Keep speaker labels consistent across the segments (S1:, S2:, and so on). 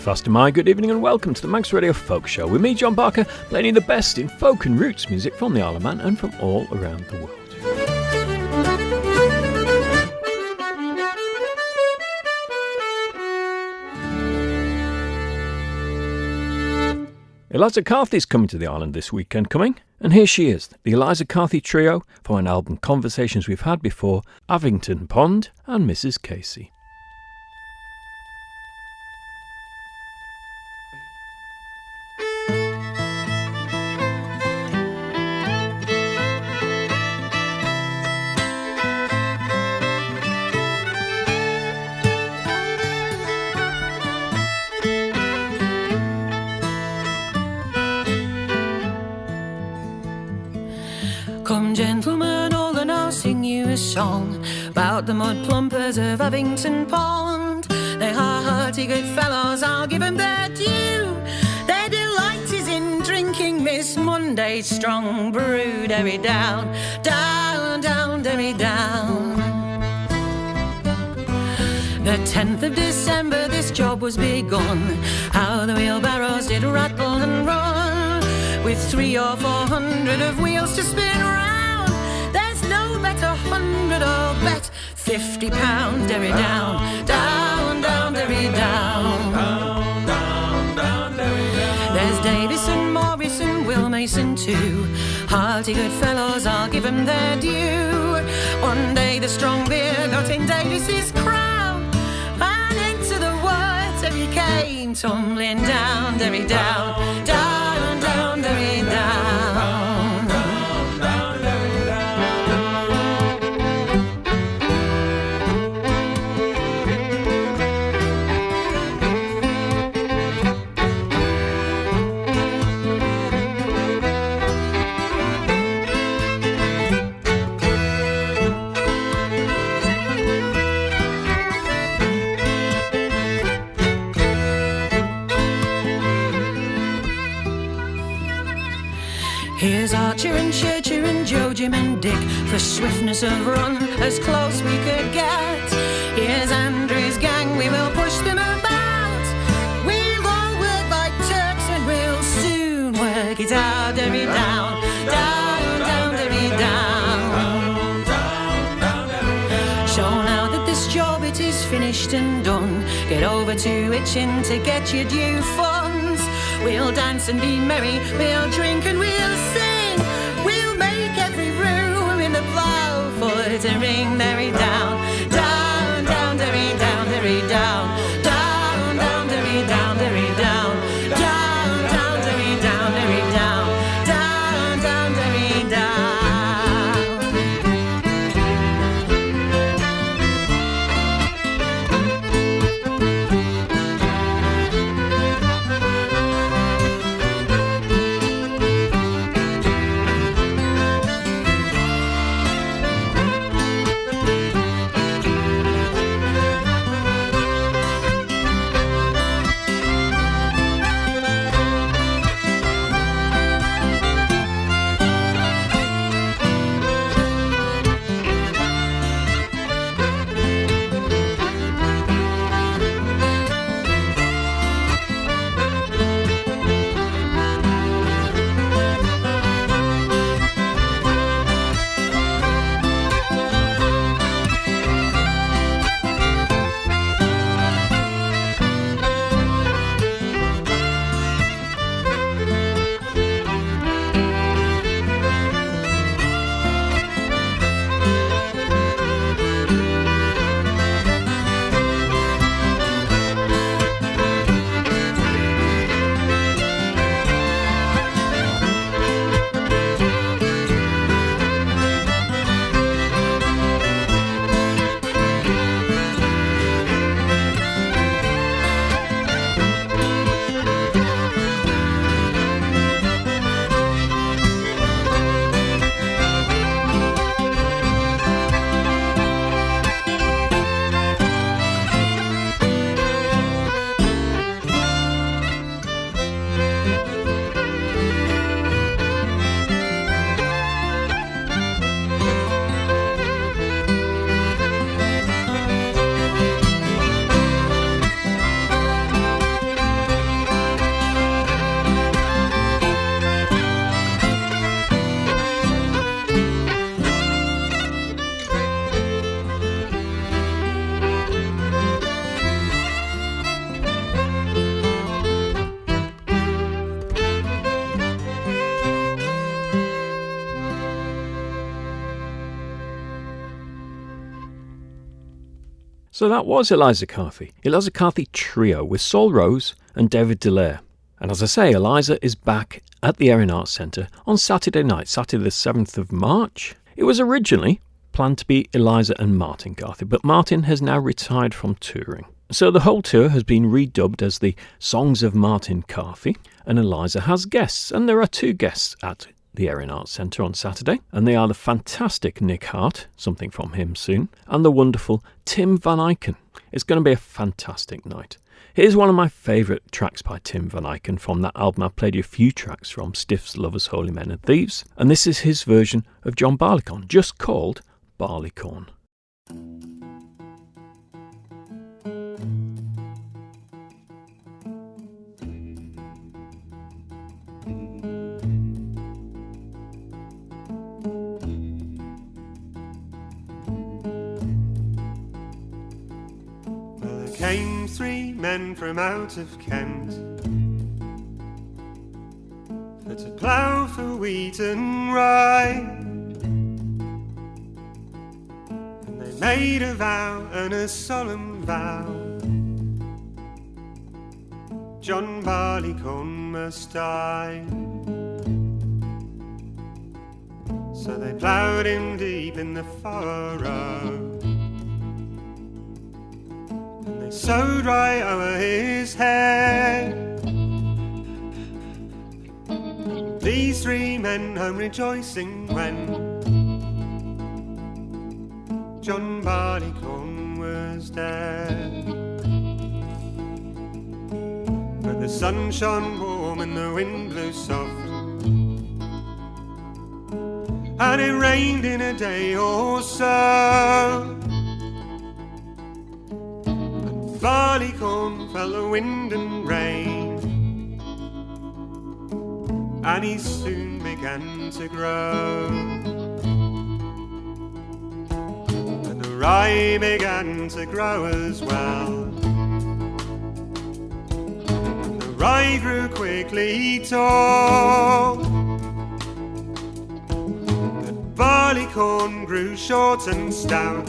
S1: Fast am I. Good evening and welcome to the Manx Radio Folk Show with me, John Barker, playing you the best in folk and roots music from the Isle of Man and from all around the world. Eliza Carthy's coming to the island this weekend and here she is, the Eliza Carthy Trio, for an album Conversations We've Had Before, Avington Pond and Mrs. Casey.
S2: Come, gentlemen, all and I'll sing you a song about the mud plumpers of Avington Pond. They are hearty good fellows, I'll give 'em their due. Their delight is in drinking Miss Monday's strong brew. Derry down, down, down, Derry down. The 10th of December this job was begun. How the wheelbarrows did rattle and run, with 300 or 400 of wheels to spin round. There's no better 100, I'll bet £50. Derry down, down, down, Derry down. Down, down, down, Derry down. There's Davison, Morrison, Will Mason too. Hearty good fellows, I'll give 'em their due. One day the strong beer got in Davis's crown, and into the words he came tumbling down. Derry down, down, down, Derry down. Down, down, Derry down. Here's Archer and Churcher and Joe, Jim and Dick, for swiftness of run, as close we could get. Here's Andrew's gang, we will push them about. We'll all work like Turks and we'll soon work it out. Derry down, down, down, Derry down. Down, down, Derry down. So now that this job it is finished and done, get over to Itchin to get your due funds. We'll dance and be merry, we'll drink and we'll sing. We'll make every room in the plough for to ring. Derry down, down, down, Derry down, Derry down. Down, down, Derry down, Derry down. Down, down, Derry down, Derry down. Down, down, Derry down.
S1: So that was Eliza Carthy. Eliza Carthy Trio with Saul Rose and David Delaire. And as I say, Eliza is back at the Erin Arts Centre on Saturday night, Saturday the 7th of March. It was originally planned to be Eliza and Martin Carthy, but Martin has now retired from touring. So the whole tour has been redubbed as the Songs of Martin Carthy, and Eliza has guests, and there are 2 guests at the Erin Arts Centre on Saturday, and they are the fantastic Nick Hart, something from him soon, and the wonderful Tim Van Eycken. It's going to be a fantastic night. Here's one of my favourite tracks by Tim Van Eycken from that album. I've played you a few tracks from, Stiffs, Lovers, Holy Men and Thieves, and this is his version of John Barleycorn, just called Barleycorn.
S3: Came 3 men from out of Kent for to plough for wheat and rye, and they made a vow and a solemn vow, John Barleycorn must die. So they ploughed him deep in the furrow, they sewed right over his head. These 3 men home rejoicing when John Barleycorn was dead. But the sun shone warm and the wind blew soft, and it rained in a day or so. Barleycorn fell the wind and rain, and he soon began to grow, and the rye began to grow as well, and the rye grew quickly tall, but Barleycorn grew short and stout,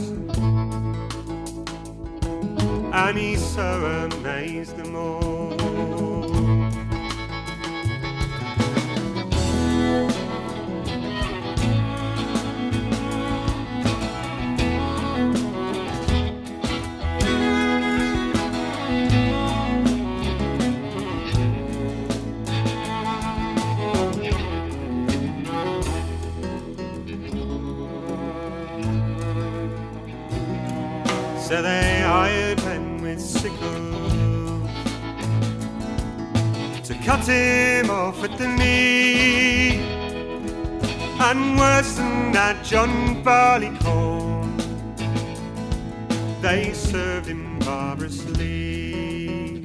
S3: and he so amazed them all. So they hired men with sickles to cut him off at the knee, and worse than that, John Barleycorn, they served him barbarously.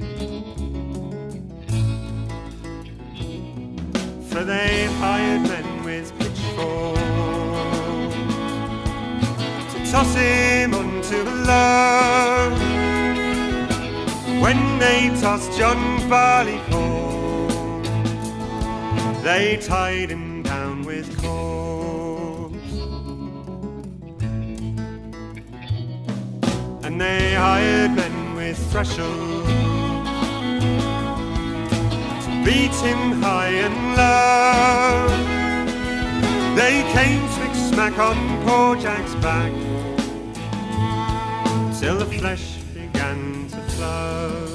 S3: For they hired men with pitchforks to toss him onto a load. When they tossed John Barleycorn, they tied him down with cords, and they hired men with thresholds to beat him high and low. They came smack on poor Jack's back till the flesh began to flow.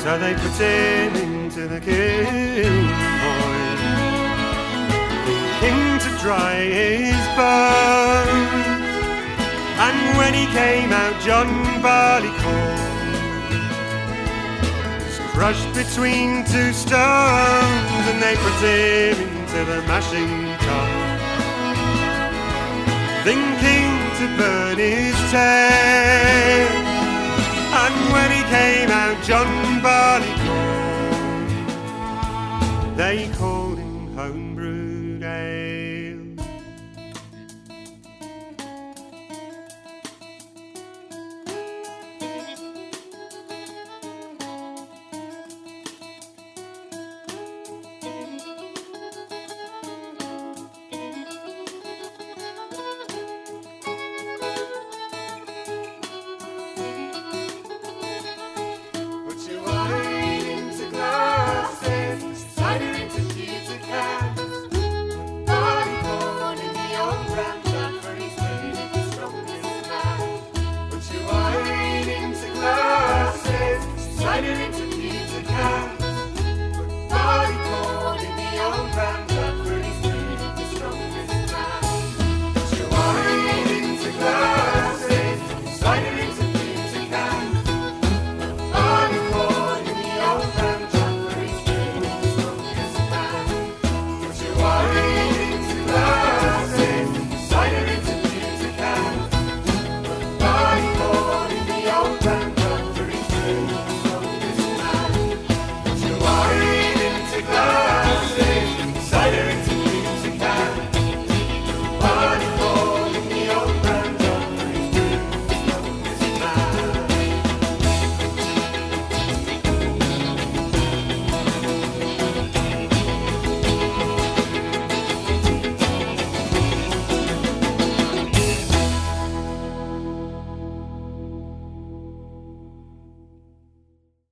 S3: So they put him into the kiln oil, thinking to dry his bones. And when he came out, John Barleycorn was crushed between two stones, and they put him into the mashing tub, thinking to burn his tail. And when he came out, John Barleycorn they call him homebrewed ale.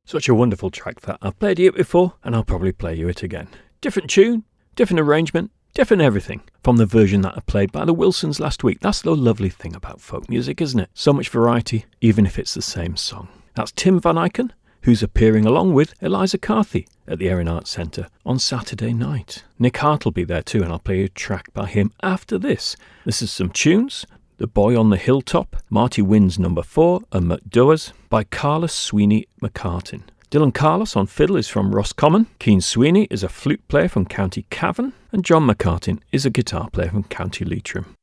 S1: Such a wonderful track that. I've played you it before and I'll probably play you it again. Different tune, different arrangement, different everything from the version that I played by the Wilsons last week. That's the lovely thing about folk music, isn't it? So much variety, even if it's the same song. That's Tim Van Eycken, who's appearing along with Eliza Carthy at the Erin Arts Centre on Saturday night. Nick Hart will be there too, and I'll play a track by him after this. This is some tunes. The Boy on the Hilltop, Marty Wynn's Number 4 and McDowell's by Carlos Sweeney McCartin. Dylan Carlos on fiddle is from Roscommon, Keen Sweeney is a flute player from County Cavan, and John McCartin is a guitar player from County Leitrim.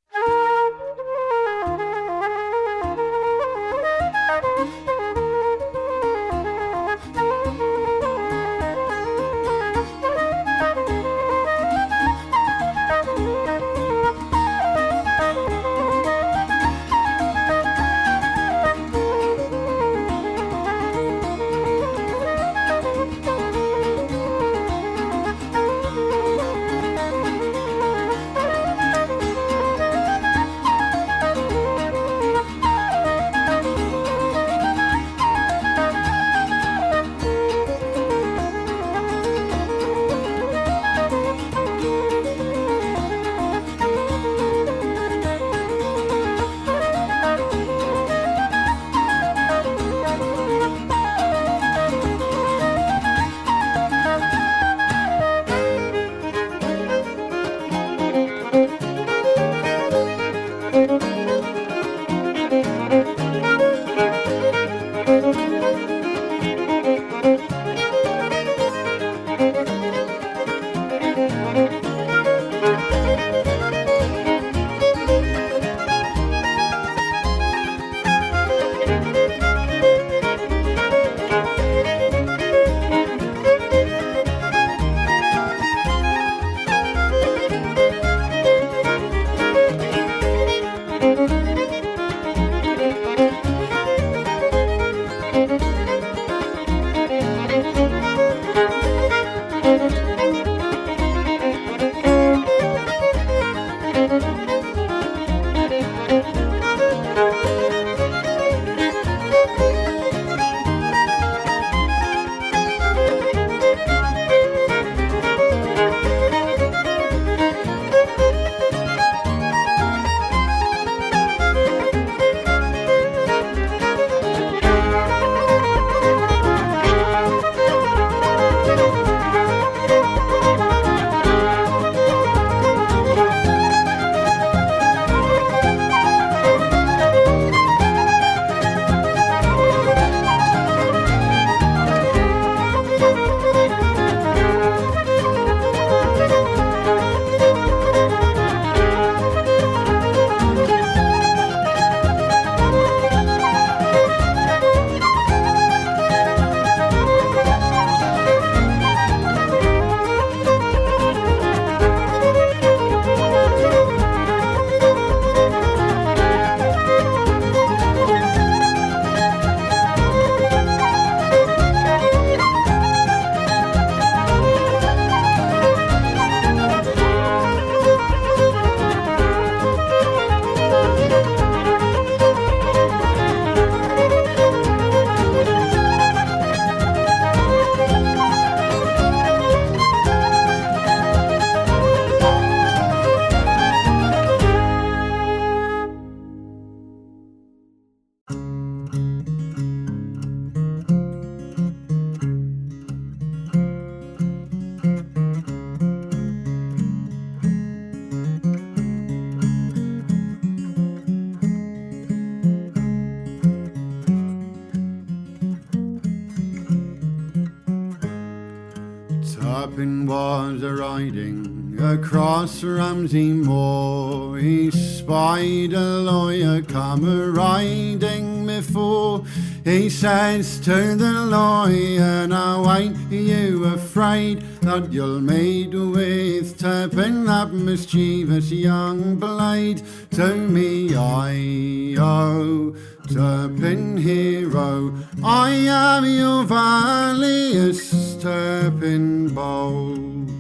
S4: Turpin was a-riding across Ramsey Moor. He spied a lawyer come a-riding before. He says to the lawyer, now ain't you afraid that you'll meet with Turpin, that mischievous young blade? To me I owe Turpin hero, I am your valiest Turpin bold.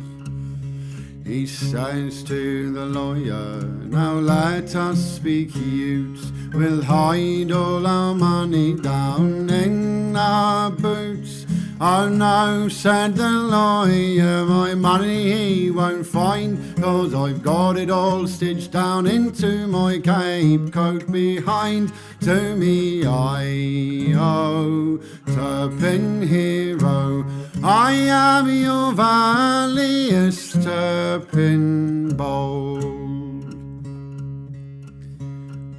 S4: He says to the lawyer, now let us speak youths, we'll hide all our money down in our boots. Oh no, said the lawyer, my money he won't find, 'cause I've got it all stitched down into my cape coat behind. To me I owe Turpin hero, I am your valiest Turpin bold.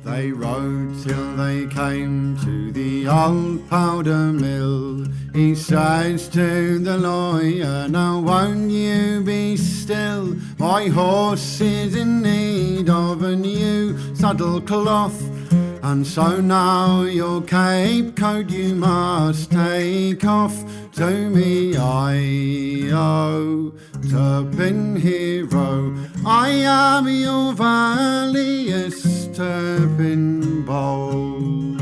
S4: They rode till they came to the old powder mill. He says to the lawyer, now won't you be still? My horse is in need of a new saddle cloth, and so now your cape coat you must take off. To me I owe Turpin hero, I am your valiest Turpin bold.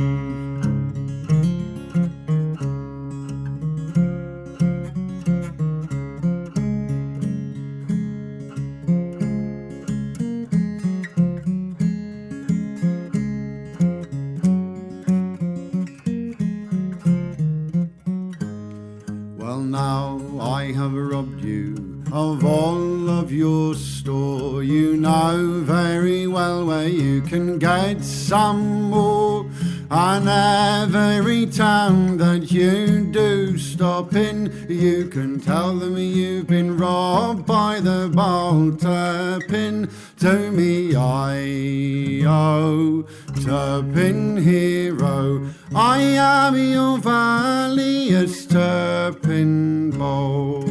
S4: Now I have robbed you of all of your store. You know very well where you can get some more. And every town that you do stop in, you can tell them you've been robbed by the bold Turpin. To me I owe Turpin hero, I am your valiest Turpin bold.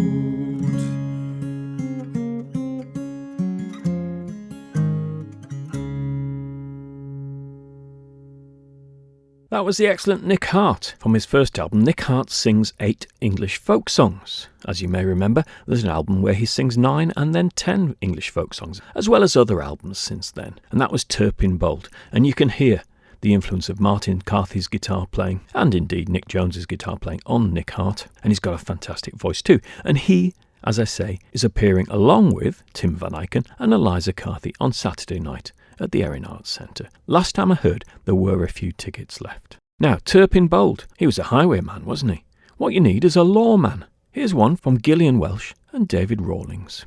S1: That was the excellent Nick Hart. From his first album, Nick Hart sings 8 English folk songs. As you may remember, there's an album where he sings 9 and then 10 English folk songs, as well as other albums since then. And that was Turpin Bold. And you can hear the influence of Martin Carthy's guitar playing, and indeed Nick Jones's guitar playing, on Nick Hart. And he's got a fantastic voice too. And he, as I say, is appearing along with Tim Van Eycken and Eliza Carthy on Saturday night at the Erin Arts Centre. Last time I heard, there were a few tickets left. Now, Turpin Bold, he was a highwayman, wasn't he? What you need is a lawman. Here's one from Gillian Welsh and David Rawlings.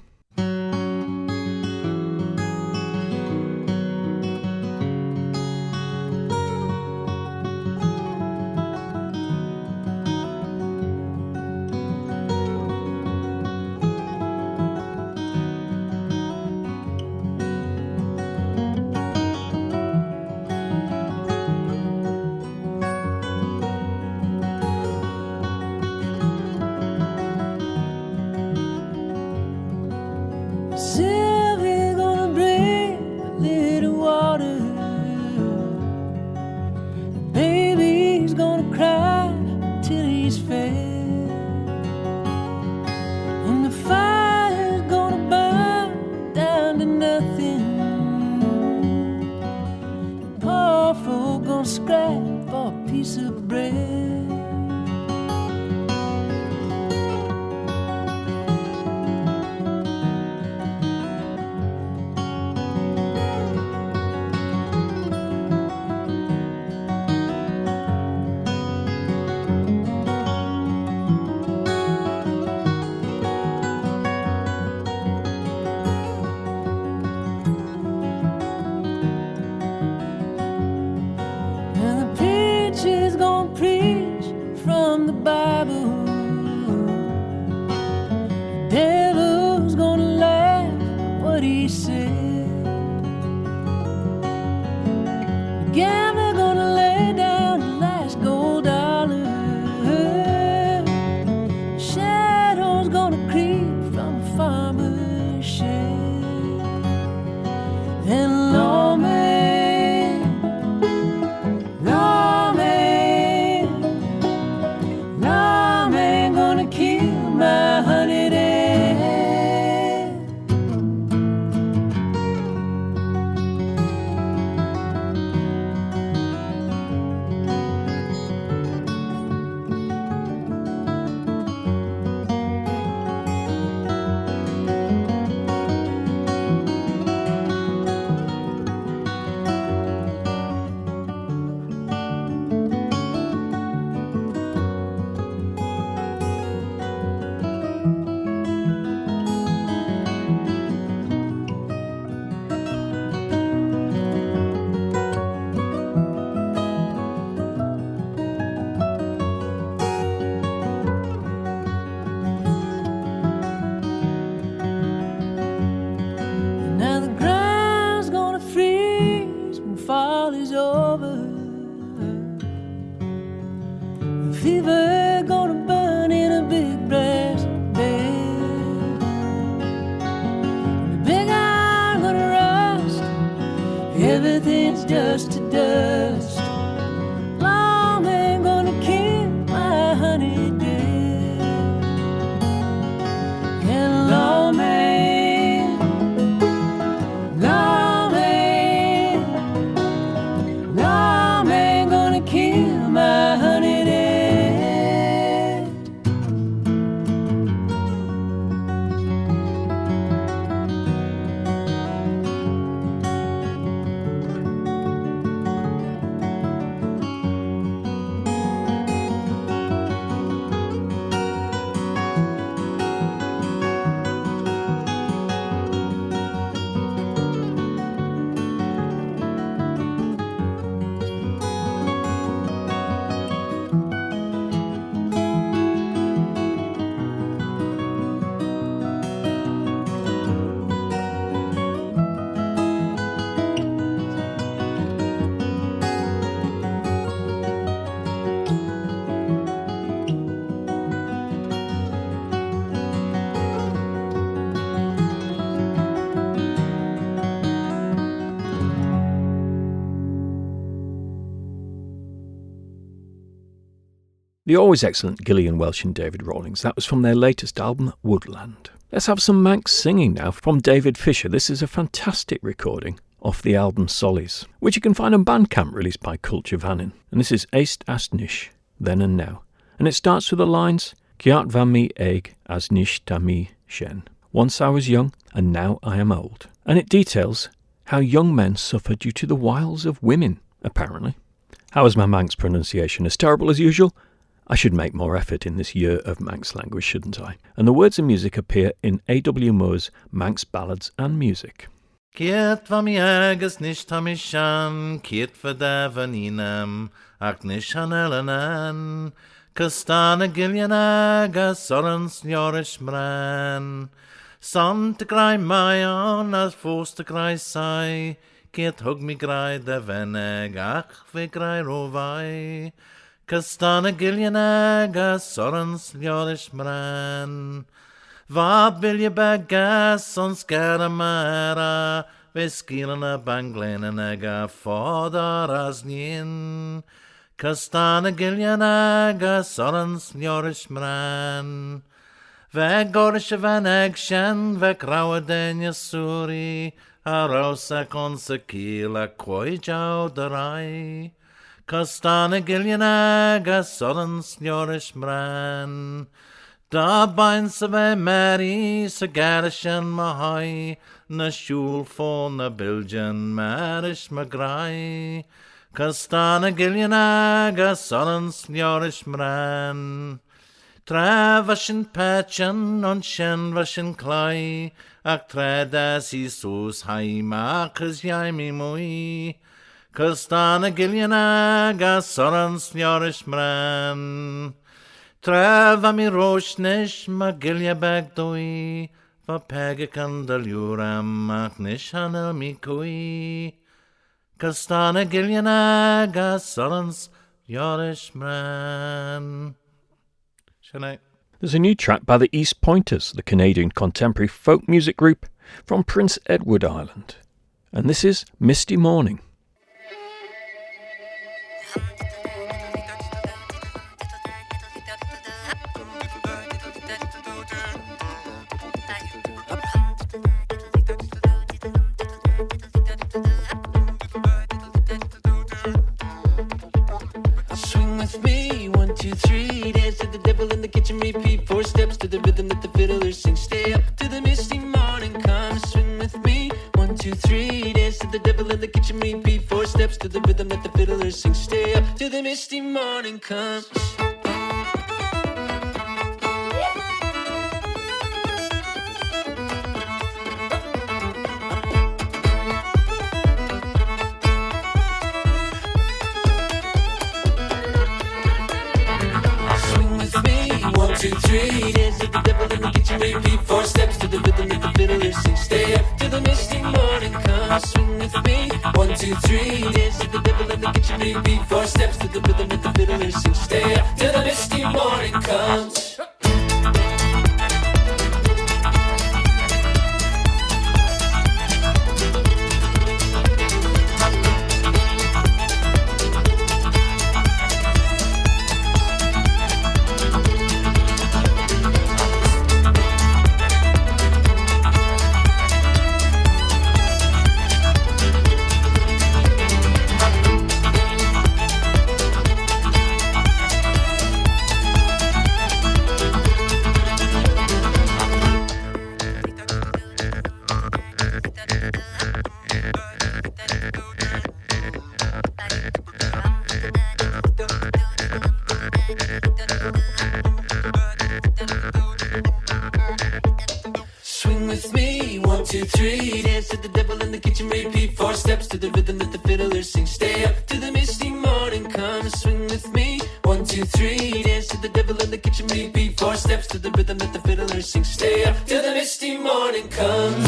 S5: She's gonna
S1: The always excellent Gillian Welsh and David Rawlings. That was from their latest album, Woodland. Let's have some Manx singing now from David Fisher. This is a fantastic recording off the album Solis, which you can find on Bandcamp, released by Culture Vannin. And this is Eist as Nish, Then and Now. And it starts with the lines, Kiart van mi eg as nish ta mi shen. Once I was young, and now I am old. And it details how young men suffer due to the wiles of women, apparently. How is my Manx pronunciation? As terrible as usual? I should make more effort in this year of Manx language, shouldn't I? And the words and music appear in A.W. Moore's Manx Ballads and Music.
S5: Kiet van mi agus nish tamishan, kiet vadevaninam, ac nish hanelanan, Castana gillian agus sorans yorish mran. Son te grai mayon as fos te grai sai, kiet hug mi grai de veneg, ach vi grai rovai. Castana gillian agus sorans yorish mran. Va bilje begas on scaramara, ve skilana banglenanaga fodar as nien. Castana gillian agus sorans yorish mran. Ve gorish van agshan, ve krawadenya suri, a rosa consakila koi jau darai. Castana gillian agus sorans yorish mran. Da bain sa ve meri sa garishan mahai, na shul for na biljan marish magrai. Castana gillian agus sorans yorish mran. Tra vashin patchan on shen vashin clay, ac tra das I sus haima cys yaimi mwy. Castana gillian agus sorans yorish mran. Tra va mi roshnish ma gillia bag doi, va pegakan daluram ac nish hanel mi kui. Castana gillian agus sorans yorish mran.
S1: There's a new track by the East Pointers, the Canadian contemporary folk music group from Prince Edward Island. And this is Misty Morning.
S2: Swing with me, 1, 2, 3, dance to the devil in the kitchen, repeat 4 steps to the rhythm that the fiddlers sing. Stay up to the misty morning, come swing with me. 1, 2, 3, dance to the devil in the kitchen, repeat 4 steps to the rhythm that the fiddlers sing. Stay up to the misty morning comes. One, two, three, dance to the devil in the kitchen, repeat 4 steps to the rhythm that the fiddlers sing. Stay up till the misty morning come, swing with me. 1, 2, 3, dance to the devil in the kitchen, repeat 4 steps to the rhythm that the fiddlers sing. Stay up till the misty morning comes. Swing with me, 1, 2, 3, dance to the devil in the kitchen, repeat 4 steps to the rhythm that the fiddlers sing. Stay up to the misty morning come, swing with me. 1, 2, 3, dance to the devil in the kitchen, repeat 4 steps to the rhythm that the fiddlers sing. Stay up till the misty morning comes.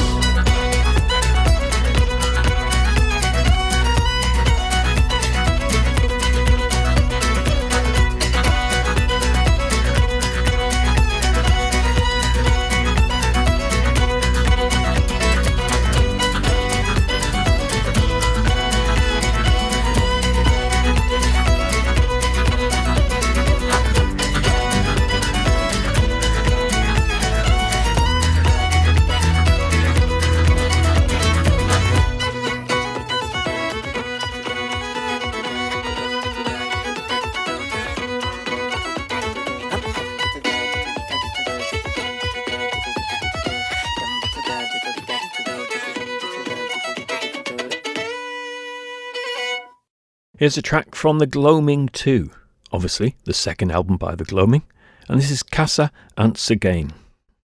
S1: Here's a track from The Gloaming 2, obviously the second album by The Gloaming, and this is Casa Ants Again.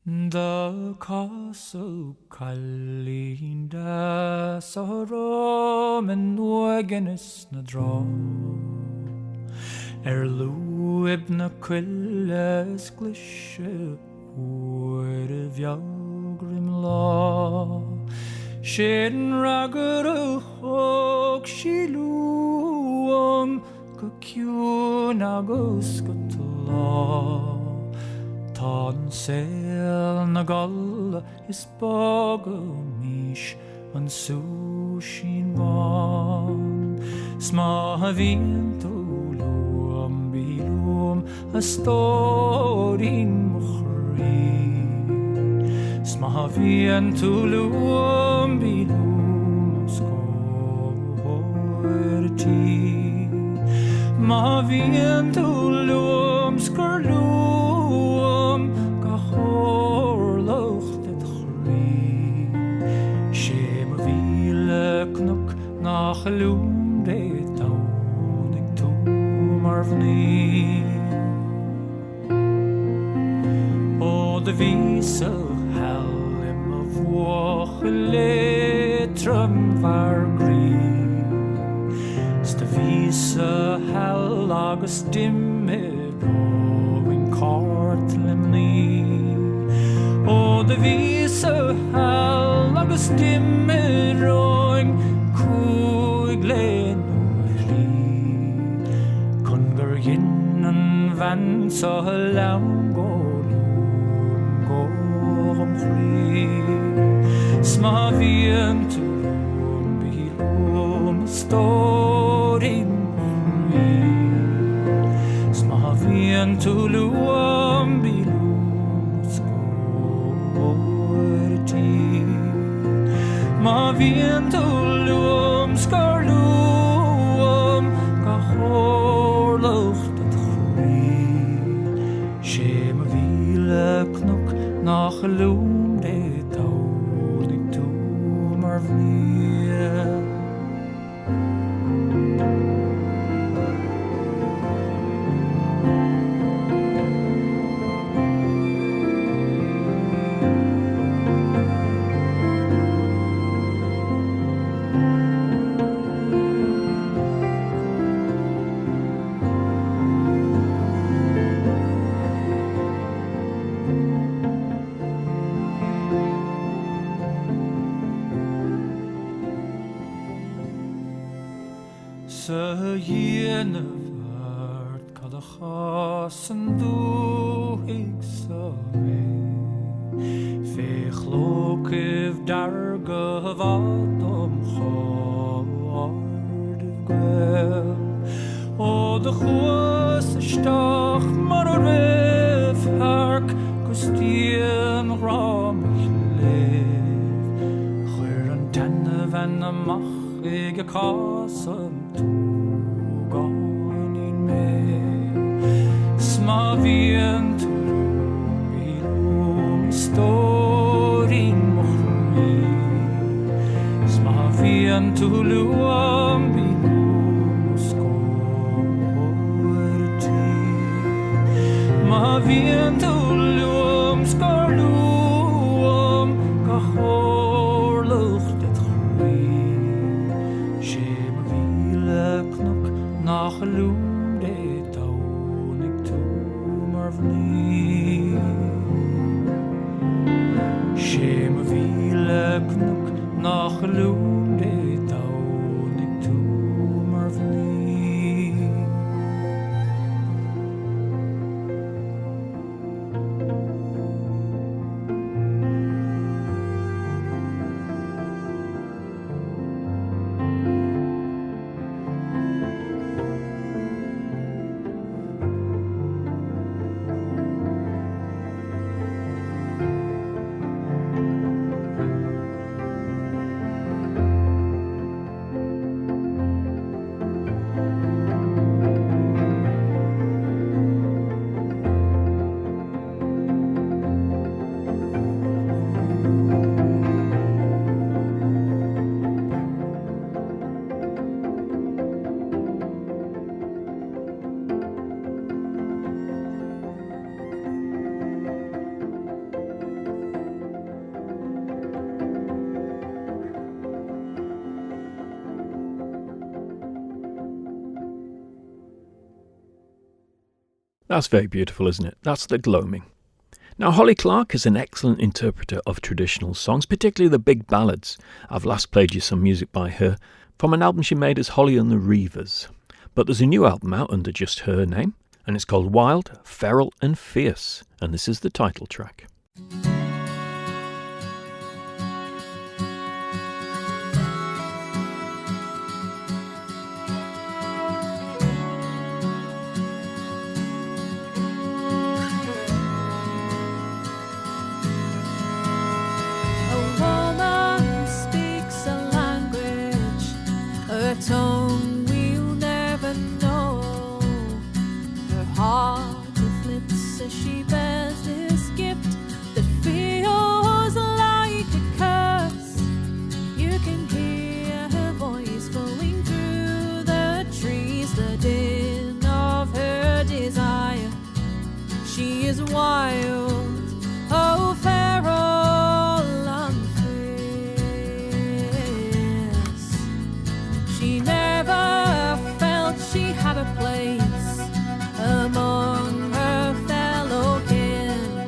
S6: The castle Colleen da Sorom and Wagenis na draw Luib na quilles glishe Word of Yogrim law Shin ragger hog shiluam Kukun agus law Tan sail na galla is bogamish an sushin van Sma havien tulum bilum a storin mukhri Sma havien tulum bilum skorti Ma havien tulum skorlu nach loom de town ik to marvni O de vise hell im of wochle trum var green Sta vise hell agus dimme in cartlemni O de vise hell agus dimme roing Glen Congar yin and van so lang go free Smavien to be home story Smavien to luam be Mavien to Skarluam Gahorlucht het groei Shem wiele knok nach loom de touw ik toe maar vlieg Yen vart kadachas en doe ik zo Vechlok if darge wat hard gwel O de goos stach maar ref hark kustien ram leef Geur en tenne van de mach ik kassen Smavien to bilum storin mochri Smavien to luam bilum skorti Mavien to luam skorluam Gahor lucht het groei Shem vile knok nach luam Shem vile knok nach loom de town ik toe marvni
S1: That's very beautiful, isn't it? That's the gloaming. Now, Holly Clark is an excellent interpreter of traditional songs, particularly the big ballads. I've last played you some music by her from an album she made as Holly and the Reivers. But there's a new album out under just her name, and it's called Wild, Feral and Fierce, and this is the title track.
S7: Tongue we'll never know. Her heart afflicts as she bears this gift that feels like a curse. You can hear her voice flowing through the trees, the din of her desire. She is wild, oh feral and fierce. She never felt she had a place among her fellow kin.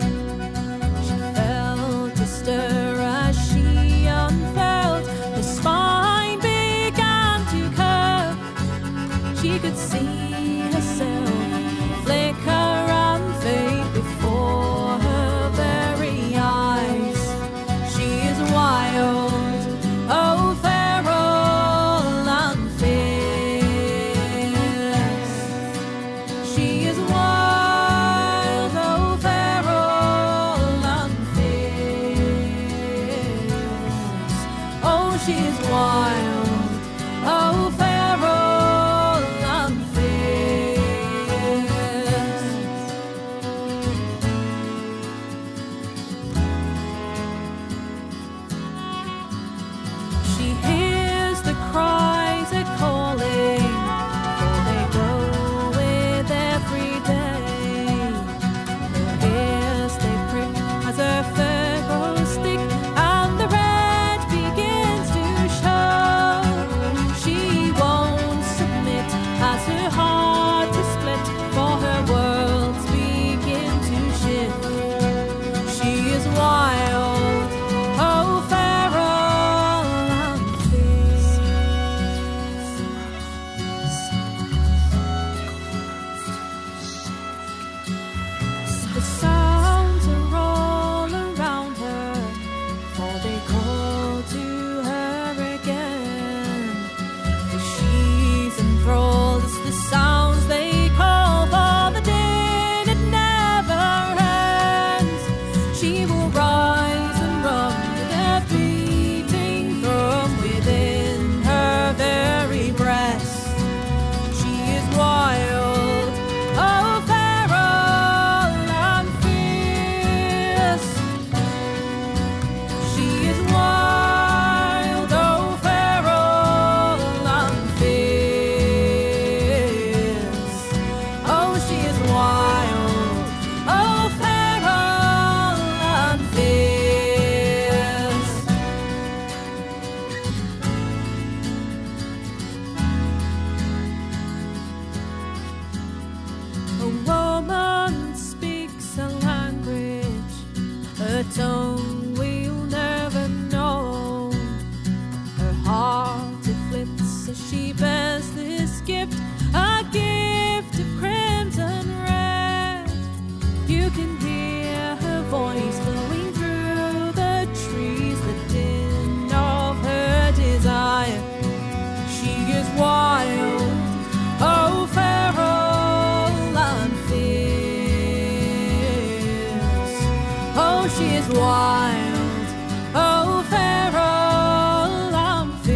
S7: She felt a stir as she unfurled. Her spine began to curve. She could see herself flicker and fade before her very eyes. She is wild, oh feral and fierce. She is wild, oh feral and fierce. Oh, she is wild, oh feral and fierce. She hears the cries a calling, for they grow with every day. Her ears they prick as her fur grows thick, and the red begins to show. She won't submit as her heart is split, for her worlds begin to shift. She is wild, oh feral and fierce. The sounds are all around her, for they call to her again. For she's enthralled as the sounds they call, for the din it never ends. She will rise and run with a beating drum within her very breast. She is wild, oh feral and fierce. She is wild, oh feral and fierce. Oh, she is wild, oh feral and fierce. A woman speaks a language, a tongue we'll never know. Her heart it flits as she bears this gift, a gift of crimson red. You can hear her voice flowing through the trees, the din of her desire. She is wild, oh feral and fierce. Oh, she is wild, oh feral and fierce.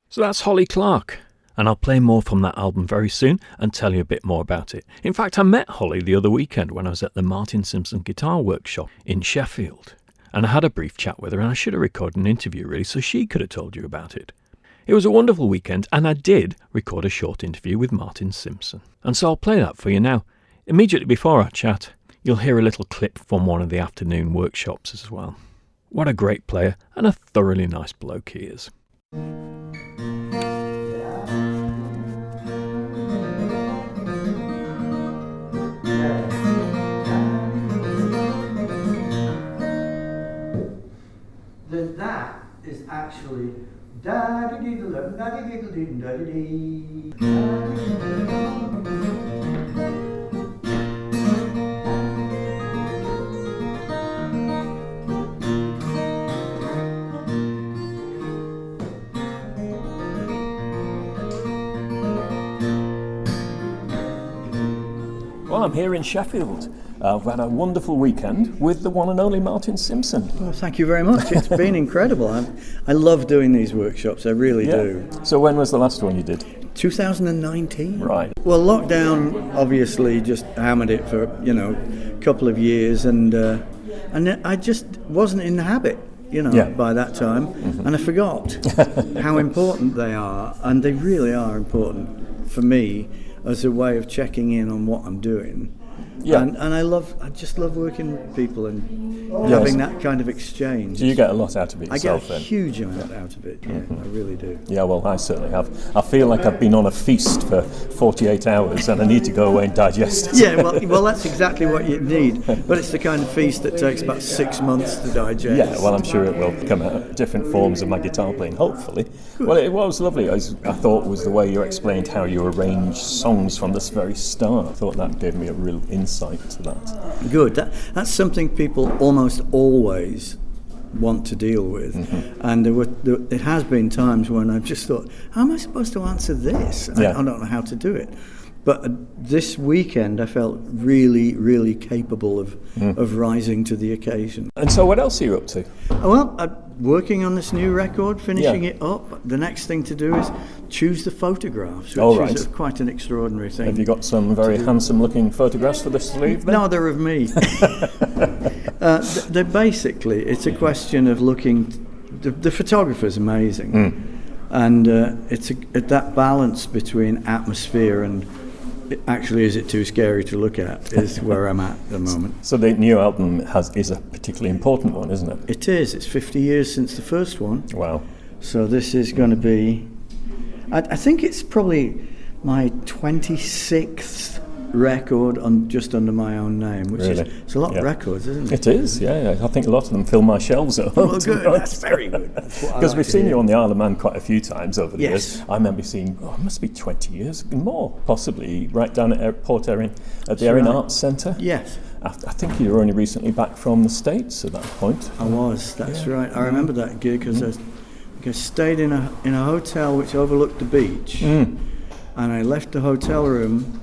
S1: So that's Holly Clark, and I'll play more from that album very soon and tell you a bit more about it. In fact, I met Holly the other weekend when I was at the Martin Simpson guitar workshop in Sheffield, And I had a brief chat with her, and I should have recorded an interview really so she could have told you about it. It was a wonderful weekend, and I did record a short interview with Martin Simpson. And so I'll play that for you now. Immediately before our chat, you'll hear a little clip from one of the afternoon workshops as well. What a great player and a thoroughly nice bloke he is.
S8: That is actually da-da-dee-da-dee-da-dee-da-dee.
S1: Well, I'm here in Sheffield. I've had a wonderful weekend with the one and only Martin Simpson.
S8: Well, thank you very much. It's been incredible. I love doing these workshops. I really do.
S1: So when was the last one you did?
S8: 2019.
S1: Right.
S8: Well, lockdown obviously just hammered it for a couple of years, and I just wasn't in the habit. By that time, and I forgot how important they are, and they really are important for me as a way of checking in on what I'm doing. Yeah. And I just love working with people and having that kind of exchange.
S1: So you get a lot out of it yourself,
S8: I get a huge amount out of it, I really do.
S1: Yeah, well, I certainly have. I feel like I've been on a feast for 48 hours and I need to go away and digest it.
S8: Yeah, well, that's exactly what you need. But it's the kind of feast that takes about 6 months to digest.
S1: Yeah, well, I'm sure it will come out different forms of my guitar playing, hopefully. Good. Well, it was lovely. I thought was the way you explained how you arrange songs from this very start. I thought that gave me a real insight to that.
S8: Good. That's something people almost always want to deal with, and it has been times when I've just thought, how am I supposed to answer this? I don't know how to do it. But this weekend I felt really, really capable of rising to the occasion.
S1: And so what else are you up to?
S8: Well, I'm working on this new record, finishing it up. The next thing to do is choose the photographs, which is quite an extraordinary thing.
S1: Have you got some very handsome-looking photographs for the sleeve then?
S8: No, they're of me. They're basically, it's a question of looking. The photographer's amazing, and it's that balance between atmosphere and actually, is it too scary to look at, is where I'm at the moment.
S1: So the new album is a particularly important one, isn't it?
S8: It is. It's 50 years since the first one.
S1: Wow.
S8: So this is going to be, I think it's probably my 26th record just under my own name, which is it's a lot of records, isn't it?
S1: It is, yeah. I think a lot of them fill my shelves at home.
S8: Well, good. That's very good.
S1: Because we've seen you on the Isle of Man quite a few times over the years. I remember seeing, it must be 20 years more, possibly, right down at Port Erin, at the Erin Arts Centre.
S8: Yes.
S1: I think you were only recently back from the States at that point.
S8: I was, that's right. I remember that gig because I stayed in a hotel which overlooked the beach, and I left the hotel room.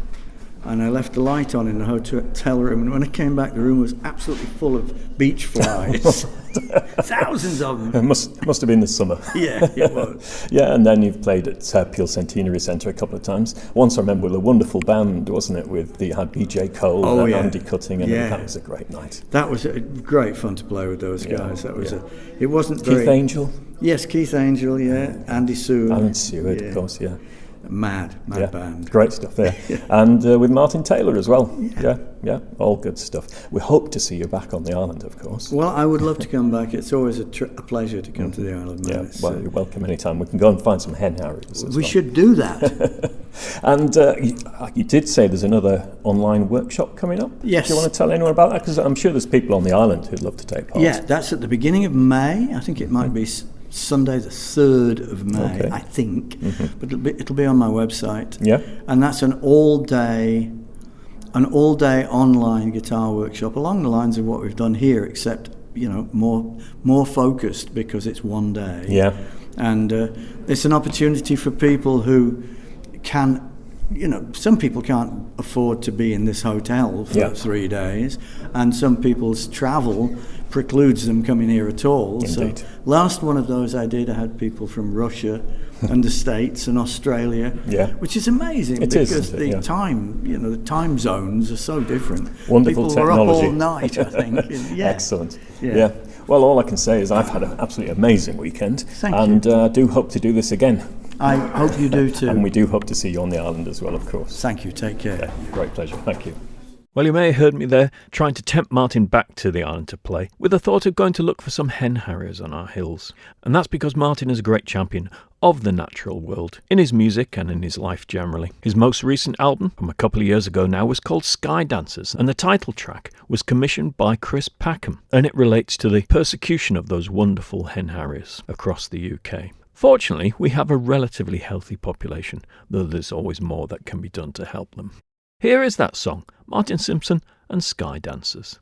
S8: And I left the light on in the hotel room, and when I came back, the room was absolutely full of beach flies. Thousands of them.
S1: It must have been the summer.
S8: Yeah, it was.
S1: Yeah, and then you've played at Peel Centenary Centre a couple of times. Once I remember with a wonderful band, wasn't it? You had BJ Cole and Andy Cutting, and that was a great night.
S8: That was great fun to play with those guys. That was it wasn't
S1: Keith Angel?
S8: Yes, Keith Angel, Andy Seward.
S1: Alan Seward, of course,
S8: Mad band.
S1: Great stuff there. And with Martin Taylor as well. Yeah, all good stuff. We hope to see you back on the island, of course.
S8: Well, I would love to come back. It's always a pleasure to come to the Isle of Man.
S1: Yeah, well, you're welcome anytime. We can go and find some hen harriers as
S8: we should do that.
S1: And you did say there's another online workshop coming up.
S8: Yes.
S1: Do you want to tell anyone about that? Because I'm sure there's people on the island who'd love to take part.
S8: Yeah, that's at the beginning of May. I think it might be Sunday the 3rd of May, I think, but it'll be on my website.
S1: Yeah,
S8: and that's an all-day online guitar workshop along the lines of what we've done here, except more focused because it's one day.
S1: Yeah,
S8: and it's an opportunity for people who can. Some people can't afford to be in this hotel for 3 days, and some people's travel precludes them coming here at all.
S1: Indeed.
S8: So last one of those I had people from Russia and the States and Australia, which is amazing because the time zones are so different.
S1: Wonderful
S8: people
S1: technology.
S8: were up all night, I think.
S1: Excellent. Yeah. Well, all I can say is I've had an absolutely amazing weekend.
S8: Thank
S1: and
S8: you.
S1: I do hope to do this again.
S8: I hope you do too.
S1: And we do hope to see you on the island as well, of course.
S8: Thank you. Take care.
S1: Yeah, great pleasure. Thank you. Well, you may have heard me there trying to tempt Martin back to the island to play with the thought of going to look for some hen harriers on our hills. And that's because Martin is a great champion of the natural world in his music and in his life generally. His most recent album from a couple of years ago now was called Sky Dancers, and the title track was commissioned by Chris Packham, and it relates to the persecution of those wonderful hen harriers across the UK. Fortunately, we have a relatively healthy population, though there's always more that can be done to help them. Here is that song, Martin Simpson and Sky Dancers.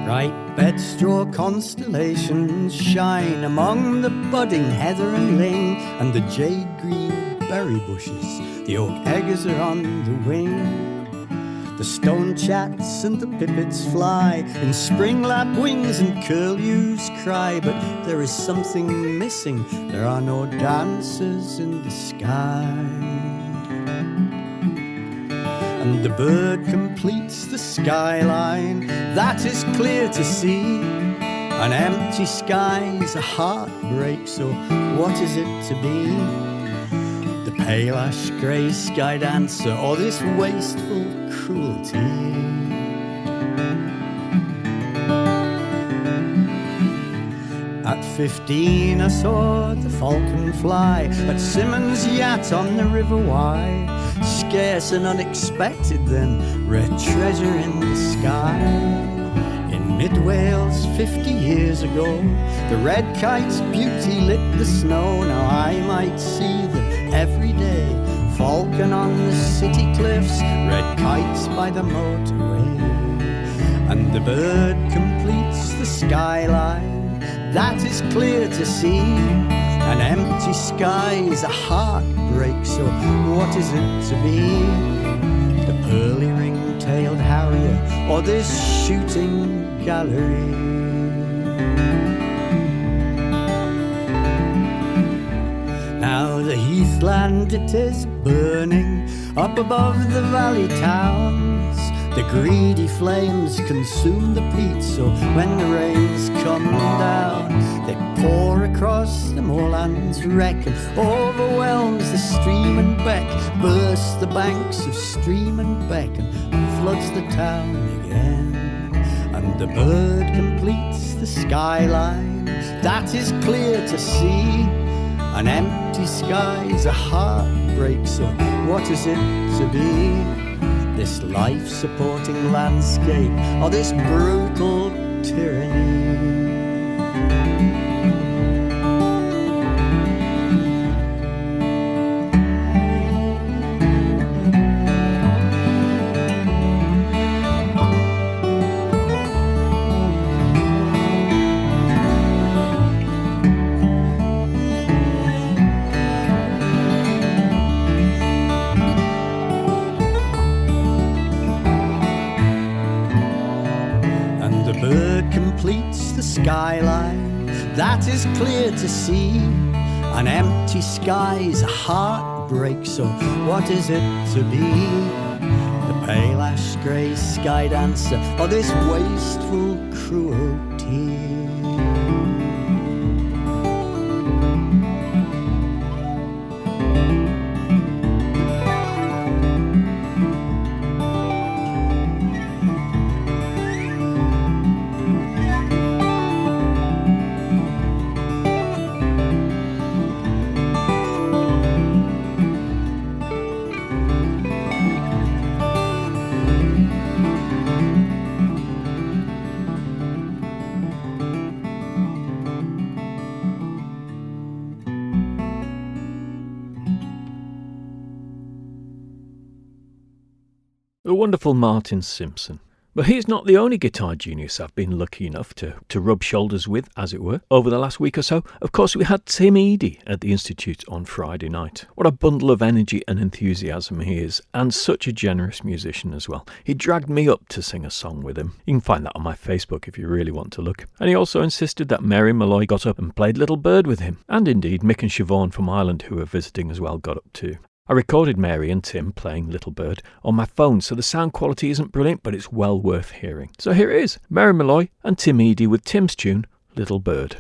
S9: Bright bedstraw constellations shine among the budding heather and ling, and the jade green berry bushes, the oak eggers are on the wing. The stone chats and the pipits fly in spring lapwings and curlews cry, but there is something missing, there are no dancers in the sky. And the bird completes the skyline, that is clear to see. An empty sky's a heartbreak, so what is it to be? The pale ash grey sky dancer, or this wasteful cruelty? At 15 I saw the falcon fly at Simmons' yacht on the River Wye. Scarce and unexpected then, rare treasure in the sky. In mid-Wales 50 years ago, the red kite's beauty lit the snow. Now I might see the everyday falcon on the city cliffs, red kites by the motorway. And the bird completes the skyline, that is clear to see. An empty sky is a heartbreak, so what is it to be? The pearly ring-tailed harrier, or this shooting gallery? Now the heathland it is burning up above the valley towns. The greedy flames consume the peat, so when the rains come down, they pour across the moorlands, wreck and overwhelms the stream and beck, bursts the banks of stream and beck, and floods the town again. And the bird completes the skyline, that is clear to see. An empty sky's a heartbreak, so what is it to be? This life-supporting landscape, or this brutal tyranny? Completes the skyline, that is clear to see. An empty sky's a heartbreak, so what is it to be? The pale ash grey sky dancer, or this wasteful cruelty?
S1: The wonderful Martin Simpson. But he's not the only guitar genius I've been lucky enough to rub shoulders with, as it were, over the last week or so. Of course, we had Tim Eadie at the Institute on Friday night. What a bundle of energy and enthusiasm he is, and such a generous musician as well. He dragged me up to sing a song with him. You can find that on my Facebook if you really want to look. And he also insisted that Mary Malloy got up and played Little Bird with him. And indeed, Mick and Siobhan from Ireland, who were visiting as well, got up too. I recorded Mary and Tim playing Little Bird on my phone, so the sound quality isn't brilliant, but it's well worth hearing. So here it is, Mary Malloy and Tim Eadie with Tim's tune, Little Bird.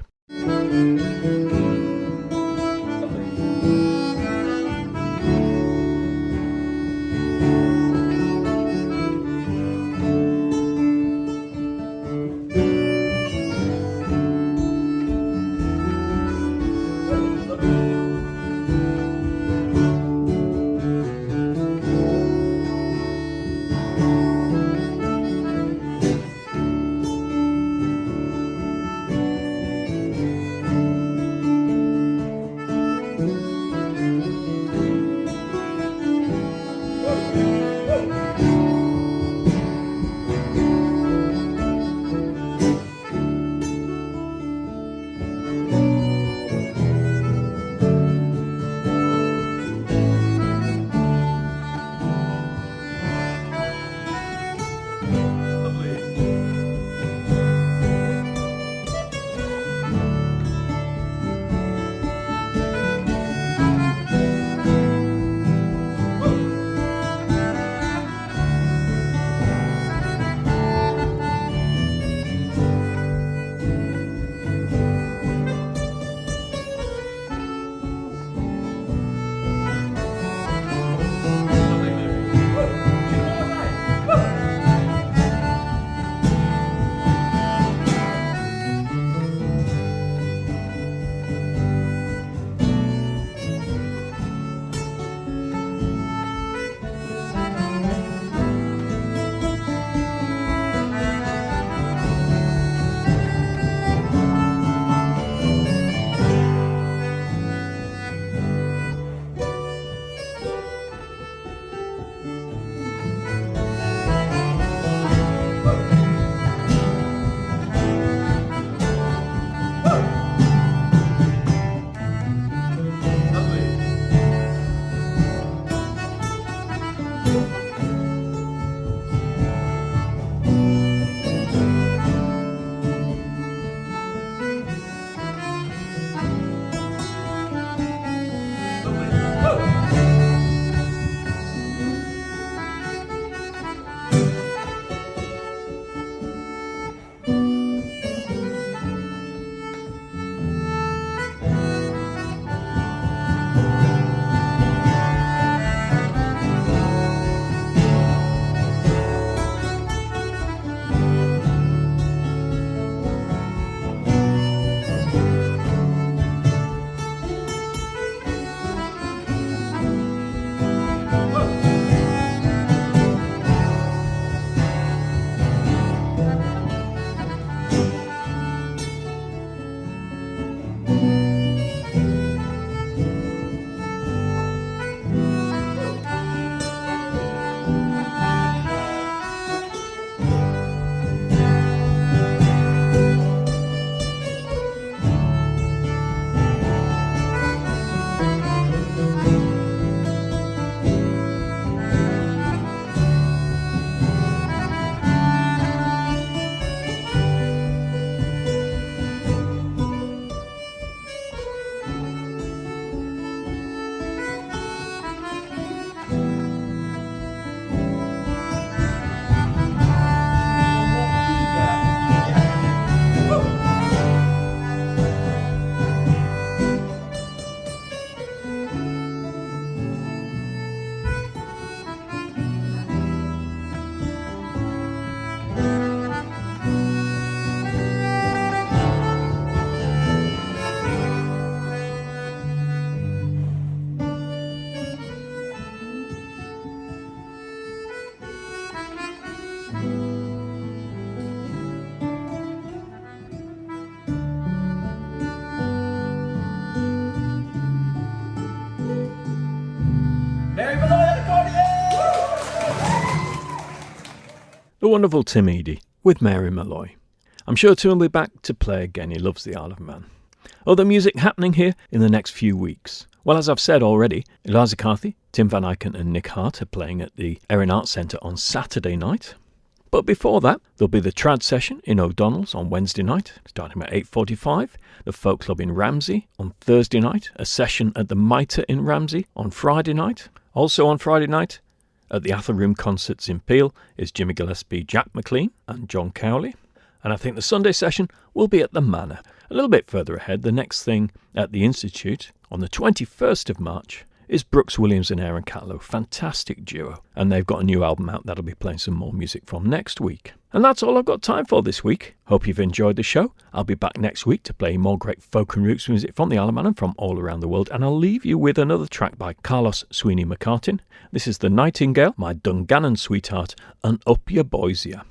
S1: the wonderful Tim Eady with Mary Malloy. I'm sure Tim will be back to play again. He loves the Isle of Man. Other music happening here in the next few weeks. Well, as I've said already, Eliza Carthy, Tim Van Eycken and Nick Hart are playing at the Erin Arts Centre on Saturday night. But before that, there'll be the Trad session in O'Donnell's on Wednesday night, starting at 8:45, the Folk Club in Ramsey on Thursday night, a session at the Mitre in Ramsey on Friday night. Also on Friday night, at the Ather Room Concerts in Peel is Jimmy Gillespie, Jack McLean and John Cowley. And I think the Sunday session will be at the Manor. A little bit further ahead, the next thing at the Institute on the 21st of March is Brooks Williams and Aaron Catlow. Fantastic duo. And they've got a new album out that I'll be playing some more music from next week. And that's all I've got time for this week. Hope you've enjoyed the show. I'll be back next week to play more great folk and roots music from the Isle of Man and from all around the world. And I'll leave you with another track by Carlos Sweeney McCartin. This is The Nightingale, My Dungannon Sweetheart, and Up Your Boysia.